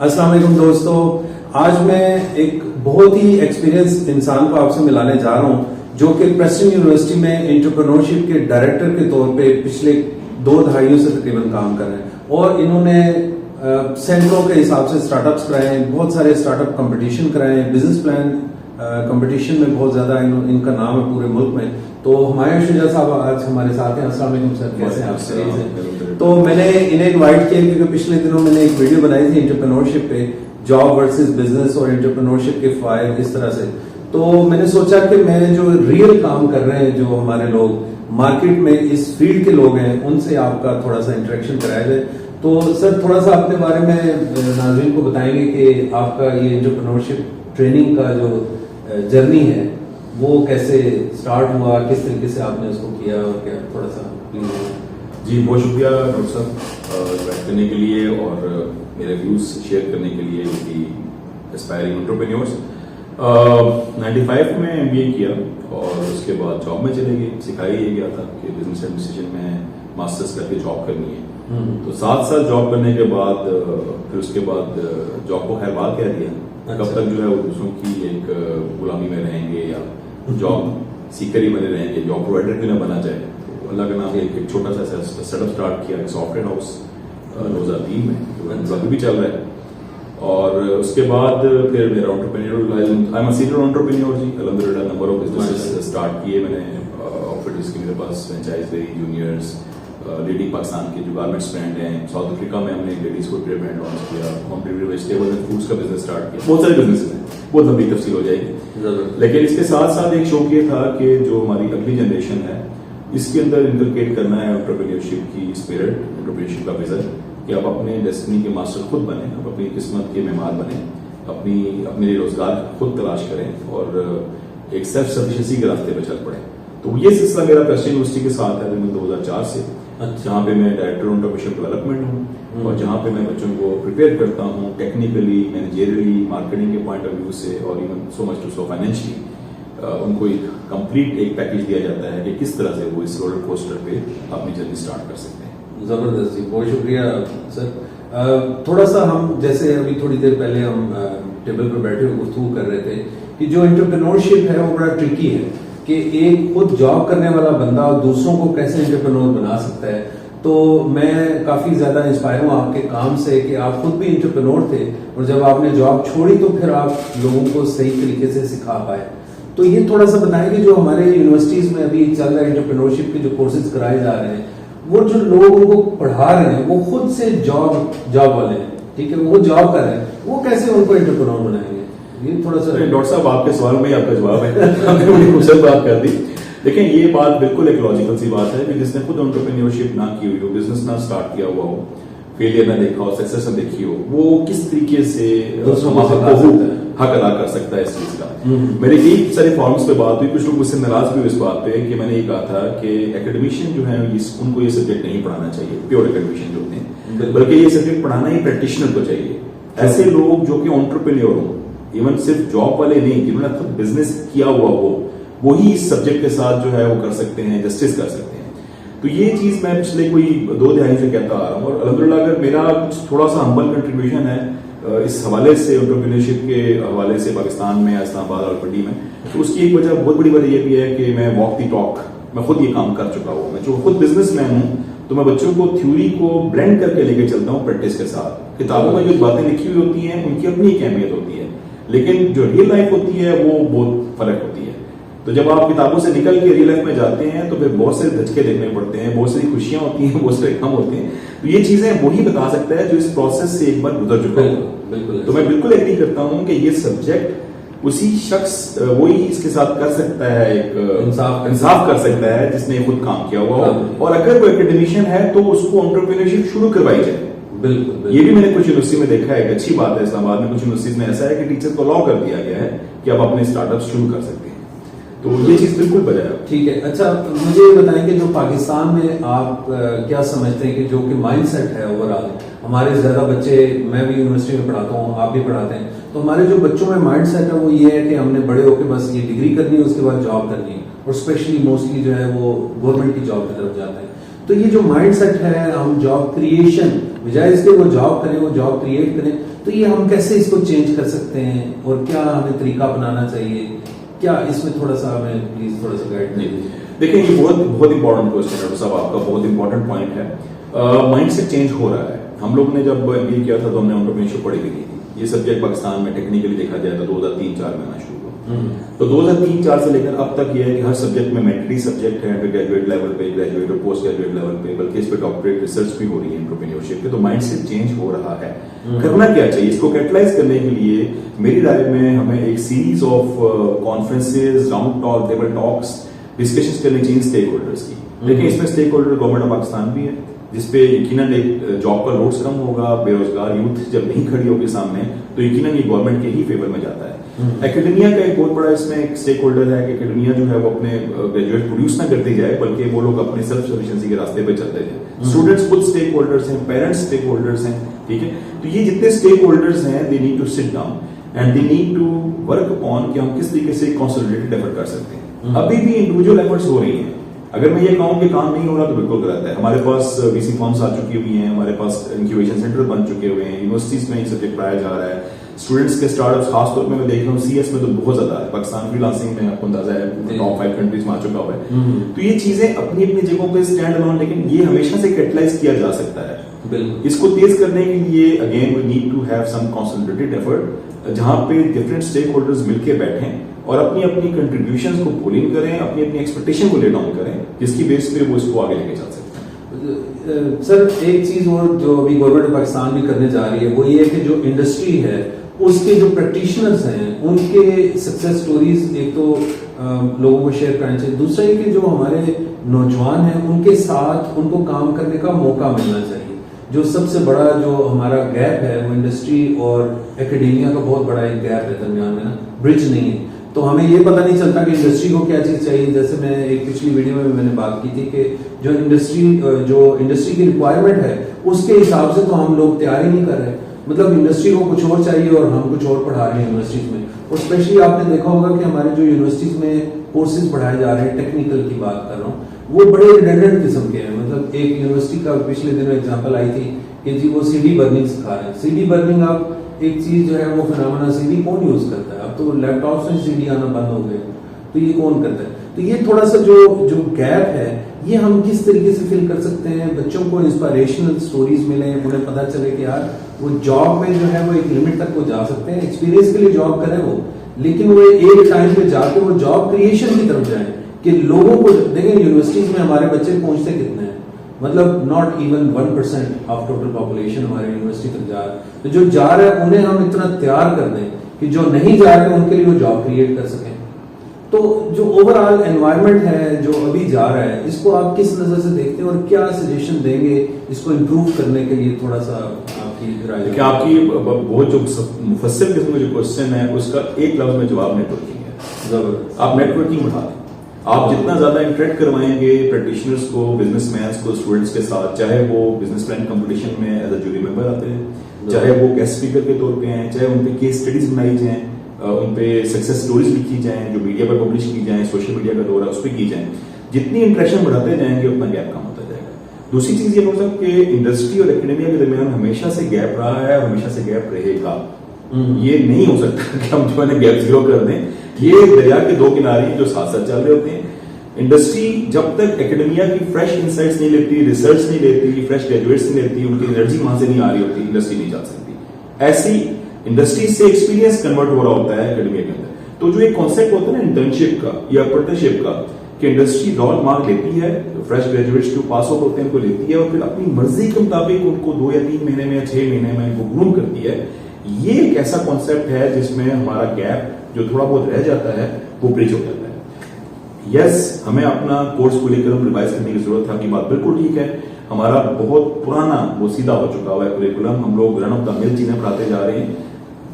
السلام علیکم دوستو، آج میں ایک بہت ہی ایکسپیرینس انسان کو آپ سے ملانے جا رہا ہوں جو کہ پریسٹن یونیورسٹی میں انٹرپرینورشپ کے ڈائریکٹر کے طور پہ پچھلے 2 دہائیوں سے تقریباً کام کر رہے ہیں، اور انہوں نے سینکڑوں کے حساب سے اسٹارٹ اپس کرائے ہیں، بہت سارے اسٹارٹ اپ کمپٹیشن کرائے ہیں، بزنس پلان کمپٹیشن میں بہت زیادہ ان کا نام ہے پورے ملک میں۔ تو ہمایوں شجاع صاحب آج ہمارے ساتھ ہیں۔ السلام علیکم سر، کیسے ہیں آپ؟ سے تو میں نے انہیں انوائٹ کیا کیونکہ پچھلے دنوں میں نے ایک ویڈیو بنائی تھی انٹرپرینورشپ پہ، جاب ورسز بزنس اور انٹرپرینورشپ کے فوائد اس طرح سے۔ تو میں نے سوچا کہ میں جو ریئل کام کر رہے ہیں، جو ہمارے لوگ مارکیٹ میں اس فیلڈ کے لوگ ہیں، ان سے آپ کا تھوڑا سا انٹریکشن کرایا جائے۔ تو سر تھوڑا سا اپنے بارے میں ناظرین کو بتائیں گے کہ آپ کا یہ انٹرپرینورشپ ٹریننگ کا جو جرنی ہے وہ کیسے سٹارٹ ہوا، کس طریقے سے آپ نے اس کو کیا، اور کیا تھوڑا سا پلیز۔ جی بہت شکریہ ڈاکٹر صاحب بات کرنے کے لیے اور میرے ویوز شیئر کرنے کے لیے کہ اسپائرنگ انٹرپرینیورس۔ 95 میں MBA کیا اور اس کے بعد جاب میں چلے گئے۔ سکھایا یہ گیا تھا کہ بزنس ایڈمنسٹریشن میں ماسٹرس کر کے جاب کرنی ہے، تو 7 سال جاب کرنے کے بعد پھر اس کے بعد جاب کو خیر بات کہہ دیا، کب تک جو ہے وہ دوسروں کی ایک غلامی میں رہیں گے یا جاب سیکر ہی بنے رہیں گے، جاب پرووائڈر بھی نہ بنا جائے۔ تو اللہ کے نام ایک چھوٹا سا سیٹ اپ اسٹارٹ کیا، ایک سافٹ ویئر ہاؤس 2003 میں، جو ابھی بھی چل رہا ہے۔ اور اس کے بعد پھر میرا انٹرپرینیور جی الحمدللہ نمبر آف بزنس اسٹارٹ کیے میں نے، آپریٹرز کی میرے پاس فرینچائز رہی، جونیئرز، لیڈی پاکستان کے جو گارمنٹس برانڈ ہیں، ساؤتھ افریقہ میں ہم نے ladies footwear brand launch کیا، home delivery vegetable and foods کا بزنس اسٹارٹ کیا۔ بہت سارے بزنس ہیں، بہت لمبی تفصیل ہو جائے گی، لیکن اس کے ساتھ ساتھ ایک شوق یہ تھا کہ جو ہماری اگلی جنریشن ہے اس کے اندر انکلکیٹ کرنا ہے انٹرپرینیورشپ کی اسپرٹ، انٹرپرینیورشپ کا ویژن، کہ آپ اپنے ڈیسٹنی کے ماسٹر خود بنیں، آپ اپنی قسمت کے معمار بنیں، اپنے لیے روزگار خود تلاش کریں اور ایک سیلف سفیشنسی کے راستے پہ چل پڑیں۔ تو یہ سلسلہ میرا پریسٹن یونیورسٹی کے ساتھ ہے 2004 سے، جہاں پہ میں ڈائریکٹر انٹرپرینیورشپ ڈیولپمنٹ ہوں اور جہاں پہ میں بچوں کو پریپیئر کرتا ہوں ٹیکنیکلی، مینیجریلی، مارکیٹنگ کے پوائنٹ آف ویو سے، اور even so much to so financially ان کو ایک کمپلیٹ ایک پیکیج دیا جاتا ہے کہ کس طرح سے وہ اس رولر کوسٹر پہ اپنی جرنی اسٹارٹ کر سکتے ہیں۔ زبردست جی، بہت شکریہ سر۔ تھوڑا سا ہم جیسے ابھی تھوڑی دیر پہلے ہم ٹیبل پر بیٹھے ہوئے گفتگو کر رہے تھے کہ جو انٹرپرینورشپ ہے وہ بڑا ٹرکی ہے کہ ایک خود جاب کرنے والا بندہ دوسروں کو کیسے انٹرپرینور بنا سکتا ہے۔ تو میں کافی زیادہ انسپائر ہوں آپ کے کام سے کہ آپ خود بھی انٹرپرینور تھے، اور جب آپ نے جاب چھوڑی تو پھر آپ لوگوں کو صحیح طریقے سے سکھا پائے۔ تو یہ تھوڑا سا بتائیں کہ جو ہمارے یونیورسٹیز میں ابھی چل رہا ہے انٹرپرینورشپ کے جو کورسز کرائے جا رہے ہیں، وہ جو لوگوں کو پڑھا رہے ہیں وہ خود سے جاب والے ہیں، ٹھیک ہے، وہ جاب کر رہے ہیں، وہ کیسے ان کو انٹرپرینور بنائیں گے؟ یہ تھوڑا سا ڈاکٹر صاحب آپ کے سوال میں آپ کا جواب ہے، ہم نے بڑی خوبصورت بات کر دی۔ دیکھیں یہ بات بالکل ایک لاجیکل سی بات ہے کہ جس نے خود انٹرپرینیورشپ نہ کی ہوئی ہو، بزنس نہ اسٹارٹ کیا ہوا ہو، فیلئر نہ دیکھا ہو، سکسیس نہ دیکھی ہو، وہ کس طریقے سے حق ادا کر سکتا ہے اس چیز کا۔ میرے کئی سارے فارمز پہ بات ہوئی، کچھ لوگ مجھ سے ناراض بھی ہوئے اس بات پہ کہ میں نے یہ کہا تھا کہ ایکیڈمیشین جو ہیں ان کو یہ سبجیکٹ نہیں پڑھانا چاہیے، پیور ایکیڈمیشین جو ہوتے ہیں، بلکہ یہ سبجیکٹ پڑھانا ہی پریکٹیشنر کو چاہیے، ایسے لوگ جو کہ انٹرپرینیور ہوں، ایون صرف جاب والے نہیں، جنہوں نے خود بزنس کیا ہوا ہو، وہی اس سبجیکٹ کے ساتھ جو ہے وہ کر سکتے ہیں، جسٹس کر سکتے ہیں۔ تو یہ چیز میں پچھلے کوئی 2 دہائی سے کہتا آ رہا ہوں، اور الحمدللہ اگر میرا کچھ تھوڑا سا ہمبل کنٹریبیوشن ہے اس حوالے سے، انٹرپرینیورشپ کے حوالے سے پاکستان میں، اسلام آباد اور پنڈی میں، تو اس کی ایک وجہ، بہت بڑی وجہ یہ بھی ہے کہ میں واک دی ٹاک، میں خود یہ کام کر چکا ہوں، میں جو خود بزنس مین ہوں، تو میں بچوں کو تھیوری کو بلینڈ کر کے لے کے چلتا ہوں پریکٹس کے ساتھ۔ کتابوں میں جو باتیں لکھی ہوئی ہوتی ہیں ان کی اپنی ایک اہمیت ہوتی ہے، لیکن جو ریئل لائف ہوتی ہے وہ بہت فرق ہوتی ہے۔ تو جب آپ کتابوں سے نکل کے ریئل لائف میں جاتے ہیں تو پھر بہت سے دھچکے دیکھنے پڑتے ہیں، بہت ساری خوشیاں ہوتی ہیں، بہت سارے غم ہوتے ہیں۔ تو یہ چیزیں وہی بتا سکتا ہے جو اس پروسیس سے ایک بار گزر چکا ہے۔ تو میں بالکل ایگری کرتا ہوں کہ یہ سبجیکٹ اسی شخص وہی اس کے ساتھ کر سکتا ہے، ایک انصاف کر سکتا ہے جس نے خود کام کیا ہوا ہو، اور اگر وہ ایکیڈمیشین ہے تو اس کو انٹرپرینیورشپ شروع کروائی جائے۔ بالکل، یہ بھی میں نے کچھ یونیورسٹی میں دیکھا ہے، ایک اچھی بات ہے، اسلام آباد میں کچھ یونیورسٹیز میں ایسا ہے کہ ٹیچر کو الاؤ کر دیا گیا ہے کہ آپ اپنے اسٹارٹ اپ شروع کر سکتے ہیں۔ تو یہ چیز بالکل بجائے ٹھیک ہے۔ اچھا مجھے یہ بتائیں کہ جو پاکستان میں آپ کیا سمجھتے ہیں کہ جو کہ مائنڈ سیٹ ہے اوور آل، ہمارے زیادہ بچے، میں بھی یونیورسٹی میں پڑھاتا ہوں، آپ بھی پڑھاتے ہیں، تو ہمارے جو بچوں میں مائنڈ سیٹ ہے وہ یہ ہے کہ ہم نے بڑے ہو کے بس یہ ڈگری کرنی ہے، اس کے بعد جاب کرنی ہے، اور اسپیشلی موسٹلی جو ہے وہ گورنمنٹ کی جاب کی طرف جاتے ہیں۔ تو یہ جو مائنڈ سیٹ ہے، ہم جاب کریشن بجائے اس کے وہ جاب کریں، وہ جاب کریٹ کریں، تو یہ ہم کیسے اس کو چینج کر سکتے ہیں اور کیا ہمیں طریقہ اپنانا چاہیے, کیا اس میں تھوڑا سا ہمیں پلیز تھوڑا سا گائڈ دیں. دیکھیں یہ بہت امپورٹنٹ کوشچن ہے ڈاکٹر صاحب, آپ کا بہت امپورٹنٹ پوائنٹ ہے. مائنڈ سے چینج ہو رہا ہے. ہم لوگ نے جب ایم بی اے کیا تھا تو ہم نے انٹرپرینیورشپ پڑھی ہوئی تھی. یہ سبجیکٹ پاکستان میں ٹیکنیکلی دیکھا جائے تو 2003-04 میں آنا شروع ہوا. تو 2003-04 سے لے کر اب تک یہ ہے کہ ہر سبجیکٹ میں مینڈیٹری سبجیکٹ ہے انڈر گریجویٹ لیول پہ, گریجویٹ اور پوسٹ گریجویٹ لیول پہ, بلکہ اس پہ ڈاکٹریٹ ریسرچ بھی ہو رہی ہے انٹرپرینیورشپ پہ. تو مائنڈ سے چینج ہو رہا ہے. کرنا کیا چاہیے اس کو کیٹلائز کرنے کے لیے؟ میری رائے میں ہمیں ایک series of conferences, round talk, table talks, discussions کرنی چاہیے اسٹیک ہولڈرز کی. لیکن اس میں stake holder government of Pakistan بھی ہے, جس پہ یقیناً ایک جاب کا لوڈس کم ہوگا. بے روزگار یوتھ جب نہیں کھڑی ہوگی سامنے تو یقیناً یہ گورنمنٹ کے ہی فیور میں جاتا ہے. اکیڈمیا کا ایک بہت بڑا اس میں ایک اسٹیک ہولڈر ہے کہ اکیڈمیا جو ہے وہ اپنے گریجویٹ پروڈیوس نہ کرتی جائے بلکہ وہ لوگ اپنے سیلف سفیشینسی کے راستے پہ چلتے جائیں. اسٹوڈنٹس خود اسٹیک ہولڈرس ہیں, پیرنٹس اسٹیک ہولڈرس ہیں, ٹھیک ہے. تو یہ جتنے اسٹیک ہولڈرس ہیں they need to sit down and they need to work upon کہ ہم کس طریقے سے کنسولیڈیٹڈ ایفرٹ کر سکتے ہیں. ابھی بھی انڈیویجول ایفرٹس ہو رہی ہیں. اگر میں یہ کہوں کہ کام نہیں ہو رہا تو بالکل غلط ہے. ہمارے پاس وی سی فارمس آ چکی ہوئی ہیں, ہمارے پاس انکیوبیشن سینٹر بن چکے ہوئے ہیں, یونیورسٹیز میں یہ سبجیکٹ پڑھایا جا رہا ہے. اسٹوڈنٹس کے اسٹارٹ اپس خاص طور پہ میں دیکھ رہا ہوں سی ایس میں تو بہت زیادہ ہے. پاکستان فری لانسنگ میں آپ کو اندازہ ہے ٹاپ 5 کنٹریز میں آ چکا ہوا ہے. تو یہ چیزیں اپنی اپنی جگہوں پہ اسٹینڈ الون, لیکن یہ ہمیشہ سے کیٹلائز کیا جا سکتا ہے. اس کو تیز کرنے کے لیے again we need to have some concentrated effort جہاں پہ ڈفرینٹ اسٹیک ہولڈرز مل کے بیٹھیں اور اپنی اپنی کنٹریبیوشنز کو پولنگ کریں, اپنی اپنی ایکسپیکٹیشن کو لے ڈاؤن کریں, جس کی بیس پہ وہ اس کو آگے لے کے چل سکتے ہیں. سر ایک چیز اور جو ابھی گورنمنٹ پاکستان بھی کرنے جا رہی ہے وہ یہ ہے کہ جو انڈسٹری ہے اس کے جو پریکٹیشنرز ہیں ان کے سکسیس سٹوریز ایک تو لوگوں کو شیئر کرنا چاہیے. دوسرا یہ کہ جو ہمارے نوجوان ہیں ان کے ساتھ ان کو کام کرنے کا موقع ملنا چاہیے. جو سب سے بڑا جو ہمارا گیپ ہے وہ انڈسٹری اور اکیڈیمیا کا بہت بڑا ایک گیپ ہے درمیان میں نا, برج نہیں ہے. تو ہمیں یہ پتہ نہیں چلتا کہ انڈسٹری کو کیا چیز چاہیے. جیسے میں ایک پچھلی ویڈیو میں نے بات کی تھی کہ جو انڈسٹری کی ریکوائرمنٹ ہے اس کے حساب سے تو ہم لوگ تیار ہی نہیں کر رہے. مطلب انڈسٹری کو کچھ اور چاہیے اور ہم کچھ اور پڑھا رہے ہیں یونیورسٹیز میں. اور اسپیشلی آپ نے دیکھا ہوگا کہ ہمارے جو یونیورسٹیز میں کورسز پڑھائے جا رہے ہیں, ٹیکنیکل کی بات کر رہا ہوں, وہ بڑے ریڈنڈنٹ قسم کے ہیں. مطلب ایک یونیورسٹی کا پچھلے دنوں ایگزامپل آئی تھی کہ جی وہ سی ڈی برننگ سکھا رہے ہیں. سی ڈی برننگ آپ ایک چیز جو ہے وہ فنامنا, سی ڈی کون یوز کرتا ہے؟ اب تو لیپ ٹاپس میں سی ڈی آنا بند ہو گئے, تو یہ کون کرتا ہے؟ تو یہ تھوڑا سا جو گیپ ہے یہ ہم کس طریقے سے فل کر سکتے ہیں؟ بچوں کو انسپائریشنل سٹوریز ملیں, انہیں پتہ چلے کہ یار وہ جاب میں جو ہے وہ ایک لمٹ تک وہ جا سکتے ہیں. ایکسپیرینس کے لیے جاب کریں وہ, لیکن وہ ایک ٹائم پہ جا کے وہ جاب کریشن کی طرف جائیں کہ لوگوں کو دیکھیں. یونیورسٹیز میں ہمارے بچے پہنچتے کتنے ہیں؟ مطلب not even 1% of total population ہمارے یونیورسٹی تک جا رہا ہے. تو جو جا رہا ہے انہیں ہم اتنا تیار کر دیں کہ جو نہیں جا رہے ان کے لیے وہ جاب کریٹ کر سکیں. تو جو اوور آل انوائرمنٹ ہے جو ابھی جا رہا ہے اس کو آپ کس نظر سے دیکھتے ہیں اور کیا سجیشن دیں گے اس کو امپروو کرنے کے لیے؟ تھوڑا سا آپ کی رائے. کہ آپ کی بہت جو مفصل قسم کا جو کوشچن ہے اس کا ایک لفظ میں جواب نیٹ ورکنگ ہے. زبردست. آپ نیٹ ورکنگ بڑھا دیں. آپ جتنا زیادہ انٹریکٹ کروائیں گے پریکٹیشنرز کو, بزنس مینس کو, اسٹوڈنٹس کے ساتھ, چاہے وہ بزنس پلان کمپٹیشن میں ایز اے جوری ممبر آتے ہیں, چاہے وہ گیسٹ اسپیکر کے طور پہ ہیں, چاہے ان پہ کیس اسٹڈیز بنائی جائیں, ان پہ سکسیس سٹوریز لکھی جائیں, جو میڈیا پر پبلش کی جائیں, سوشل میڈیا کا دور ہے اس پہ کی جائیں. جتنی انٹریکشن بڑھاتے جائیں گے اتنا گیپ کم ہوتا جائے گا. دوسری چیز یہ ہو سکتا کہ انڈسٹری اور اکیڈمیا کے درمیان ہمیشہ سے گیپ رہا ہے اور ہمیشہ سے گیپ رہے گا. یہ نہیں ہو سکتا کہ ہم جو ہے گیپ زیرو کر دیں. یہ دریا کے دو کنارے جو ساتھ ساتھ چل رہے ہوتے ہیں. انڈسٹری جب تک اکیڈمیا کی فریش انسائٹس نہیں لیتی, ریسرچ نہیں لیتی, فریش گریجویٹس نہیں لیتی, ان کی انرجی وہاں سے نہیں آ رہی ہوتی, انڈسٹری نہیں چل سکتی. ایسی انڈسٹری سے ایکسپیرینس کنورٹ ہو رہا ہوتا ہے اکیڈمیا کے اندر. تو جو ایک کانسیپٹ ہوتا ہے نا انٹرنشپ کا یا اپرنٹشپ کا, کہ انڈسٹری رول مارک لیتی ہے, فریش گریجویٹس جو پاس آؤٹ ہوتے ہیں ان کو لیتی ہے اور پھر اپنی مرضی کے مطابق ان کو 2 یا 3 مہینے میں یا 6 مہینے میں ان کو گروم کرتی ہے. یہ ایک ایسا کانسیپٹ ہے جس میں ہمارا گیپ جو تھوڑا بہت رہ جاتا ہے وہ برج ہو جاتا ہے. یس, ہمیں اپنا کورس کو لے کر ریوائز کرنے کی ضرورت ہے. آپ کی بات بالکل ٹھیک ہے. ہمارا بہت پرانا وہ سیدھا ہو چکا ہوا ہے کریکولم. ہم لوگ رن آف دا مل چیزیں پڑھاتے جا رہے ہیں.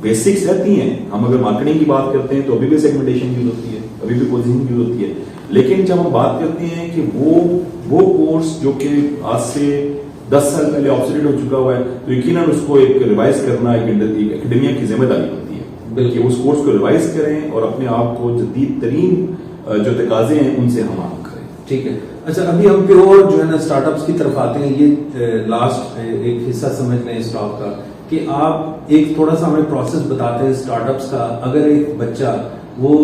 بیسکس رہتی ہیں. ہم اگر مارکیٹنگ کی بات کرتے ہیں تو ابھی بھی سیگمنٹیشن یوز ہوتی ہے, ابھی بھی پوزیشننگ یوز ہوتی ہے. لیکن جب ہم بات کرتے ہیں کہ وہ کورس جو کہ آج سے 10 سال پہلے آبسلیٹ ہو چکا ہوا ہے, تو یقیناً اس کو ایک ریوائز کرنا ایک اکیڈمیا کی ذمہ داری ہوتی ہے. بلکہ اس کورس کو ریوائز کریں اور اپنے آپ کو جدید ترین جو تقاضے ہیں ان سے ہم آہنگ کریں. ٹھیک ہے. اچھا, ابھی ہم پیور جو ہے نا اسٹارٹ اپس کی طرف آتے ہیں. یہ لاسٹ ایک حصہ سمجھ لیں اس ٹاک کا کہ آپ ایک تھوڑا سا ہمیں پروسیس بتاتے ہیں اسٹارٹ اپس کا. اگر ایک بچہ وہ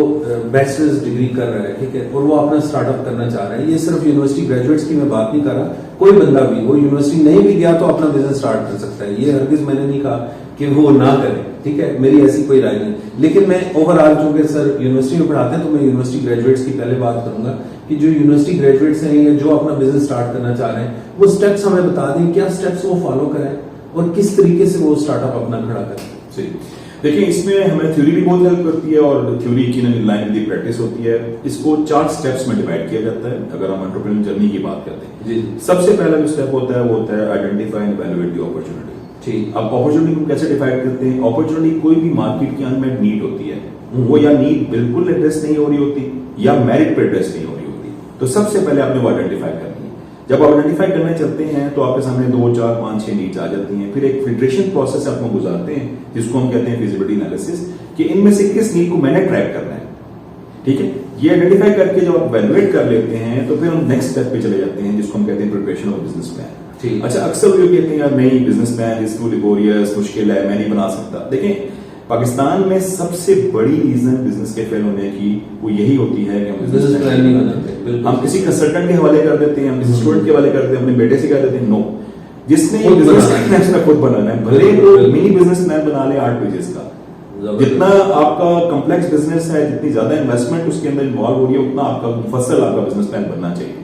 بیچلرز ڈگری کر رہا ہے, ٹھیک ہے, اور وہ اپنا اسٹارٹ اپ کرنا چاہ رہا ہے, یہ صرف یونیورسٹی گریجویٹس کی میں بات نہیں کر رہا, کوئی بندہ بھی وہ یونیورسٹی نہیں بھی گیا تو اپنا بزنس اسٹارٹ کر سکتا ہے. یہ ہرگز میں نے نہیں کہا کہ وہ نہ کرے, ٹھیک ہے, میری ایسی کوئی رائے نہیں. لیکن میں اوور آل چونکہ سر یونیورسٹی میں پڑھاتے ہیں تو میں یونیورسٹی گریجویٹس کی پہلے بات کروں گا کہ جو یونیورسٹی گریجویٹس ہیں یا جو اپنا بزنس اسٹارٹ کرنا چاہ رہے ہیں وہ اسٹیپس ہمیں بتا دیں, کیا اسٹیپس وہ فالو کریں اور کس طریقے سے وہ اسٹارٹ اپ اپنا کھڑا کریں. صحیح. دیکھیں اس میں ہمیں تھیوری بھی بہت ہیلپ کرتی ہے اور تھیوری کی لائن دی پریکٹس ہوتی ہے. اس کو 4 سٹیپس میں ڈیوائڈ کیا جاتا ہے اگر ہم انٹرپرینور جرنی کی بات کرتے ہیں. جی. سب سے پہلا جو سٹیپ ہوتا ہے وہ ہوتا ہے identify and evaluate the opportunity. ٹھیک. اب اپرچونٹی کو کیسے ڈیفائن کرتے ہیں؟ اپرچونٹی کوئی بھی مارکیٹ کی انمیٹ نیڈ ہوتی ہے, وہ یا نیڈ بالکل ایڈریس نہیں ہو رہی ہوتی یا میرٹ پہ ایڈریس نہیں ہو رہی ہوتی. تو سب سے پہلے آپ نے وہ آئیڈینٹیفائی کرنی ہے. جب آپ آئیڈینٹیفائی کرنے چلتے ہیں تو آپ کے سامنے 2, 4, 5, 6 نیڈز آ جاتی ہیں. پھر ایک فلٹریشن پروسیس آپ کو گزارتے ہیں جس کو ہم کہتے ہیں فیزیبلٹی انالیسس, کہ ان میں سے کس نیڈ کو میں نے ٹریک کرنا ہے. ٹھیک ہے, یہ آئیڈینٹیفائی کر کے جب آپ ایویلویٹ کر لیتے ہیں تو پھر ہم نیکسٹ اسٹیپ پہ چلے جاتے ہیں جس کو ہم کہتے ہیں پریپریشن آف بزنس پلان. اچھا, اکثر لوگ کہتے ہیں یار نہیں business plan is too laborious, مشکل ہے, میں نہیں بنا سکتا. دیکھیں پاکستان میں سب سے بڑی ریزن بزنس کے فیل ہونے کی وہ یہی ہوتی ہے کہ ہم بزنس پلان نہیں بناتے. ہم کسی کنسلٹنٹ کے حوالے کر دیتے ہیں, ہم کسی اسٹوڈنٹ کے حوالے کرتے ہیں, اپنے بیٹے سے کہہ دیتے ہیں. نو, جس نے یہ بزنس پلان اس نے خود بنانا ہے. بھلے وہ منی بزنس پلان بنا لے 8 پیجز کا, جتنا آپ کا کمپلیکس بزنس ہے, جتنی زیادہ انویسٹمنٹ اس کے اندر انوالو ہو رہی ہے, اتنا آپ کا مفصل آپ کا بزنس پلان بننا چاہیے.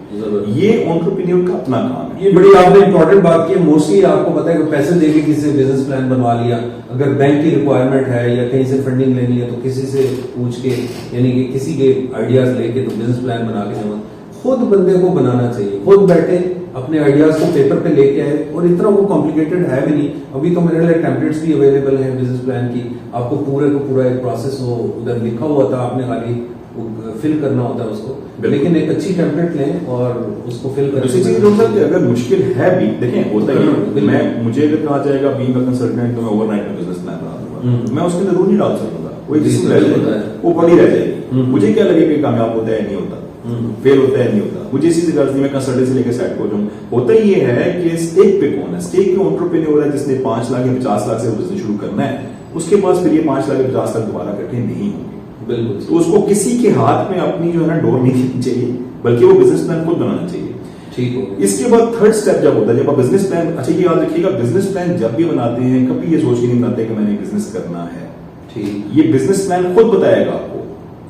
یہ انٹرپرینیور کا اپنا کام ہے. یہ بڑی آپ نے امپورٹنٹ بات کی ہے. موسٹلی آپ کو پتا ہے کہ پیسے دے کے کسی سے بزنس پلان بنوا لیا, اگر بینک کی ریکوائرمنٹ ہے یا کہیں سے فنڈنگ لینی ہے تو کسی سے پوچھ کے, یعنی کہ کسی کے آئیڈیاز لے کے تو بزنس پلان بنا کے جمع. خود بندے کو بنانا چاہیے, خود بیٹھے اپنے آئیڈیاز کو پیپر پہ لے کے آئے, اور اتنا وہ کمپلیکیٹڈ ہے بھی نہیں. ابھی تو میرے لیے ٹیمپلیٹس بھی اویلیبل ہیں بزنس پلان کی, آپ کو پورے کو پورا ایک پروسیس وہ ادھر لکھا ہوا تھا, آپ نے خالی فل کرنا ہوتا ہے اس کو. لیکن ایک اچھی ٹیمپلیٹ لیں اور اس کو فل کریں. اسی چیز ہوتا ہے کہ اگر مشکل ہے بھی, دیکھیں ہوتا ہے, میں مجھے اگر کہا جائے گا بینگ اے کنسلٹنٹ تو میں اوور نائٹ میں بزنس پلان بنا دوں گا, میں اس کے اندر رول نہیں ڈال سکوں گا, کوئی جسم رہ جائے گا, وہ پڑی رہ جائے گی. مجھے کیا لگے کہ کامیاب ہوتا ہے نہیں ہوتا, فیل ہوتا ہے نہیں ہوتا, مجھے اسی سے غرض نہیں, میں کنسلٹنٹ سے لے کے سیٹ پہنچوں. ہوتا یہ ہے کہ اسٹیک پہ کون ہے, اسٹیک پہ انٹرپرینیور ہے جس نے 5 لاکھ یا 50 لاکھ سے بزنس شروع کرنا ہے, اس کے پاس پھر یہ 5 لاکھ یا 50 لاکھ دوبارہ اکٹھے نہیں ہوں گے. بالکل. تو اس کو کسی کے ہاتھ میں اپنی جو ہے نا ڈور نہیں دینی چاہیے, بلکہ وہ بزنس پلان خود بنانا چاہیے. ٹھیک ہو. اس کے بعد 3rd اسٹیپ جب ہوتا ہے, جب آپ بزنس پلان, اچھا یہ یاد رکھیے گا, بزنس پلان جب بھی بناتے ہیں کبھی یہ سوچ کے نہیں بناتے کہ میں نے بزنس کرنا ہے. ٹھیک. یہ بزنس پلان خود بتائے گا آپ کو.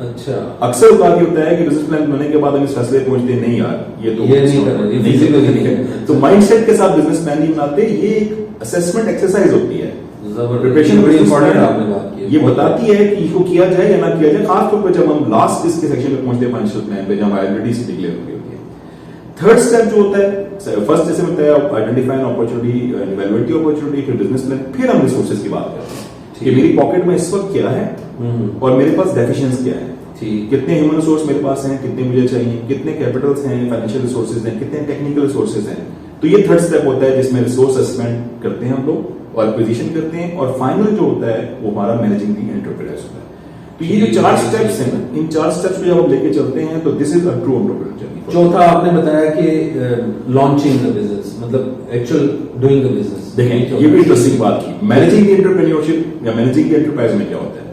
اچھا, اکثر اوقات یہ ہوتا ہے کہ بزنس پلان بنانے کے بعد ہم اس فیصلے پہنچتے ہیں نہیں یار یہ تو نہیں کرنا, یہ فیزیبل نہیں ہے. تو مائنڈ سیٹ کے ساتھ بزنس پلان نہیں بناتے, یہ ایک اسیسمنٹ ایکسرسائز ہوتی ہے. پریپریشن بڑی امپورٹنٹ ہے, آپ نے بات کی, یہ بتاتی ہے کہ اس کو کیا جائے یا نہ کیا جائے, خاص طور پہ جب ہم لاسٹ اس کے سیکشن میں پہنچتے ہیں فائنینشیل پلان پہ, جب وائبلٹی سے ڈکلیئر ہو گئی ہوتی ہے. 3rd اسٹیپ جو ہوتا ہے, فرسٹ جیسے بتایا آئیڈینٹیفائی اپرچونٹی, ایویلویٹ اپرچونٹی, پھر بزنس پلان, پھر ہم ریسورسز کی بات کرتے ہیں کہ میری پاکٹ میں اس وقت کیا ہے اور میرے پاس ڈیفیشنس کیا ہے, کتنے ہیومن ریسورس میرے پاس ہیں, کتنے مجھے چاہیے, کتنے کیپٹلس ہیں, فائنینشیل ریسورسز ہیں, کتنے ٹیکنیکل ریسورسز ہیں. تو یہ 3rd اسٹیپ ہوتا ہے جس میں ریسورس اسسمنٹ کرتے ہیں ہم لوگ اور ایکوزیشن کرتے ہیں, اور فائنل جو ہوتا ہے وہ ہمارا مینیجنگ دی انٹرپرینورز ہوتا ہے. تو یہ جو 4 اسٹیپس ہیں نا, ان 4 اسٹیپس کو جب ہم لے کے چلتے ہیں تو دس از اے ٹرو انٹرپرینور جرنی. چوتھا آپ نے بتایا کہ لانچنگ دا بزنس, مطلب ایکچوئل ڈوئنگ دا بزنس. دیکھیں یہ بھی انٹرسٹنگ بات کی, مینیجنگ دی انٹرپرینورشپ یا مینیجنگ دی انٹرپرائز میں کیا ہوتا ہے.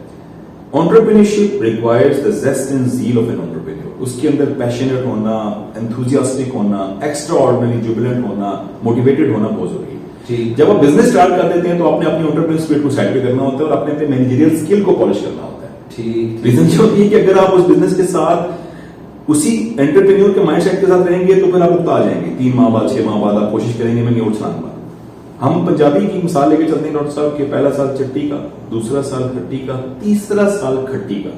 Entrepreneurship requires the zest and zeal of an entrepreneur. اس کے اندر پیشنیٹ ہونا, enthusiastic ہونا, extraordinary jubilant ہونا, motivated ہونا بہت ضروری ہے. جب آپ بزنس اسٹارٹ کر دیتے ہیں تو آپ نے اپنی انٹرپرینور اسپرٹ کو سائڈ پہ کرنا ہوتا ہے اور اپنے مینیجریل اسکل کو پالش کرنا ہوتا ہے. ریزن یہ ہوتی ہے کہ اگر آپ اس بزنس کے ساتھ اسی انٹرپرینور کے مائنڈ سیٹ کے ساتھ رہیں گے تو پھر آپ اکتا آ جائیں گے. 3 ماہ بعد 6 ماہ بعد آپ کوشش کریں گے میں نہیں اٹھ سکوں گا. ہم پنجابی کی مثال لے کے چلتے ہیں ڈاکٹر صاحب کہ پہلا سال چٹی کا, دوسرا سال کھٹی کا, تیسرا سال کھٹی کا.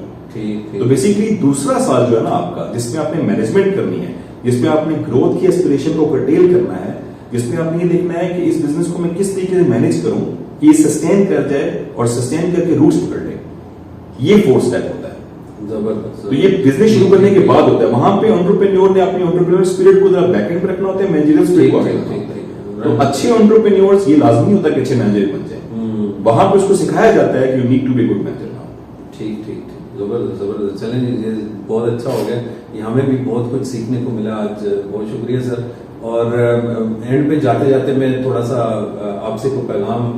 تو بیسیکلی دوسرا سال جو ہے نا آپ کا, جس میں آپ نے مینجمنٹ کرنی ہے, جس میں آپ نے گروتھ کی ایسپریشن کو کرٹیل کرنا ہے, جس میں آپ نے یہ دیکھنا ہے کہ اس بزنس کو میں کس طریقے سے مینج کروں کہ یہ سسٹین کر جائے اور سسٹین کر کے روٹس پکڑ لے. یہ 4 اسٹیپ ہوتا ہے. تو یہ بزنس شروع کرنے کے بعد ہوتا ہے. وہاں پہ انٹرپرینور نے اپنی انٹرپرینور اسپرٹ کو ذرا بیک اینڈ پہ رکھنا ہوتا ہے, مینیجریل اسپرٹ کو آگے رکھنا ہوتا ہے. تو اچھے انٹرپرینورز یہ لازمی ہوتا ہے کہ اچھے مینیجر بن جائیں. وہاں پہ اس کو سکھایا جاتا ہے کہ you need to be good manager. ٹھیک ٹھیک, زبردست زبردست. چلیں یہ بہت اچھا ہو گیا, یہ ہمیں بھی بہت کچھ سیکھنے کو ملا آج. بہت شکریہ سر. اور اینڈ پہ جاتے جاتے میں تھوڑا سا آپ سے کوئی پیغام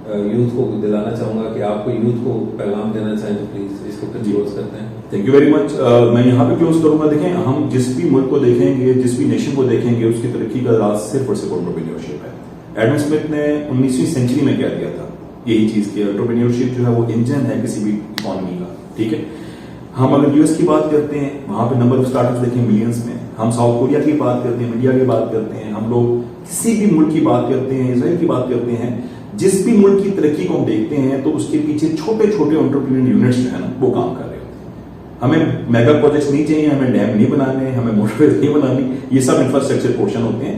یوتھ کو دلانا چاہوں گا کہ آپ کو یوتھ کو پیغام دینا چاہیں تو پلیز اس کو پھر کلوز کرتے ہیں. Thank you very much. میں یہاں پہ کلوز کروں گا. دیکھیں ہم جس بھی ملک کو دیکھیں گے, جس بھی نیشن کو دیکھیں گے, اس کی ترقی کا راز صرف اور صرف انٹرپرینیورشپ ہے. ایڈم اسمتھ نے 19ویں سینچری میں کیا دیا تھا, یہی چیز کہ انٹرپرینیورشپ جو ہے وہ انجن ہے کسی بھی اکانومی کا. ٹھیک ہے, ہم اگر یو ایس کی بات کرتے ہیں, وہاں پہ نمبر آف اسٹارٹ اپس دیکھیں ملینز میں. ہم ساؤتھ کوریا کی بات کرتے ہیں, انڈیا کی بات کرتے ہیں, ہم لوگ کسی بھی ملک کی بات کرتے ہیں, اسرائیل کی بات کرتے ہیں, جس بھی ملک کی ترقی کو ہم دیکھتے ہیں تو اس کے پیچھے چھوٹے چھوٹے انٹرپرینور یونٹس جو ہے نا وہ کام کر رہے ہوتے ہیں. ہمیں میگا پروجیکٹس نہیں چاہیے, ہمیں ڈیم نہیں بنانے, ہمیں موٹر ویز نہیں بنانی, یہ سب انفراسٹرکچر پورشن ہوتے ہیں.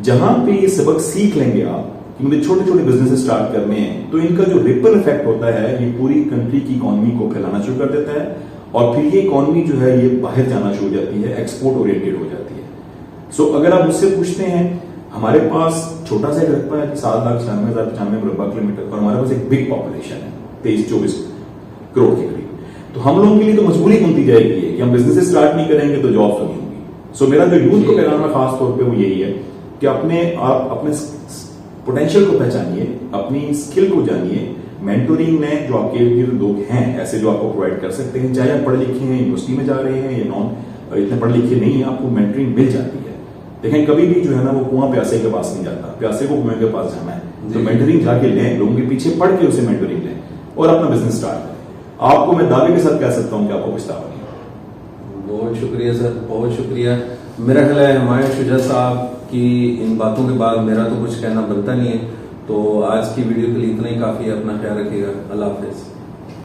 جہاں پہ یہ سبق سیکھ لیں گے آپ کہ مجھے چھوٹے چھوٹے بزنس اسٹارٹ کرنے ہیں, تو ان کا جو ریپل افیکٹ ہوتا ہے یہ پوری کنٹری کی اکانومی کو پھیلانا شروع کر دیتا ہے, اور پھر یہ اکانومی جو ہے یہ باہر جانا شروع ہو جاتی ہے, ایکسپورٹ اورینٹیڈ ہو جاتی ہے. سو اگر آپ مجھ سے پوچھتے ہیں, ہمارے پاس چھوٹا سا ایک رقبہ ہے 7,96,095 مربع کلومیٹر, اور ہمارے پاس ایک بگ پاپولیشن ہے 23-24 کروڑ کے قریب. تو ہم لوگوں کے لیے تو مجبوری بنتی جائے گی کہ ہم بزنس اسٹارٹ نہیں کریں گے تو جابس نہیں ہوں گی. سو میرا جو یوتھ کو پیغام ہے خاص طور پہ وہ یہی ہے کہ آپ اپنے پوٹینشیل کو پہچانیے, اپنی اسکل کو جانیے. مینٹورنگ میں جو آپ کے لوگ ہیں ایسے جو آپ کو پرووائڈ کر سکتے ہیں, چاہے آپ پڑھے لکھے ہیں, یونیورسٹی میں جا رہے ہیں, یا اتنے پڑھے لکھے نہیں ہیں, آپ کو مینٹورنگ مل جاتی ہے. دیکھیں کبھی بھی جو ہے نا وہ کنواں پیاسے کے پاس نہیں جاتا, پیاسے کو کنویں کے پاس جانا ہے. تو مینٹورنگ جا کے لیں, لوگوں کے پیچھے پڑھ کے اسے مینٹورنگ لیں اور اپنا بزنس اسٹارٹ کریں. آپ کو میں دعوے کے ساتھ کہہ سکتا ہوں کہ آپ کو پچھتاوا نہیں. بہت شکریہ سر, بہت شکریہ. میرا خیال ہے ہمایوں شجاع صاحب کی ان باتوں کے بعد میرا تو کچھ کہنا بنتا نہیں ہے. تو آج کی ویڈیو کے لیے اتنا ہی کافی ہے. اپنا خیال رکھیے گا. اللہ حافظ.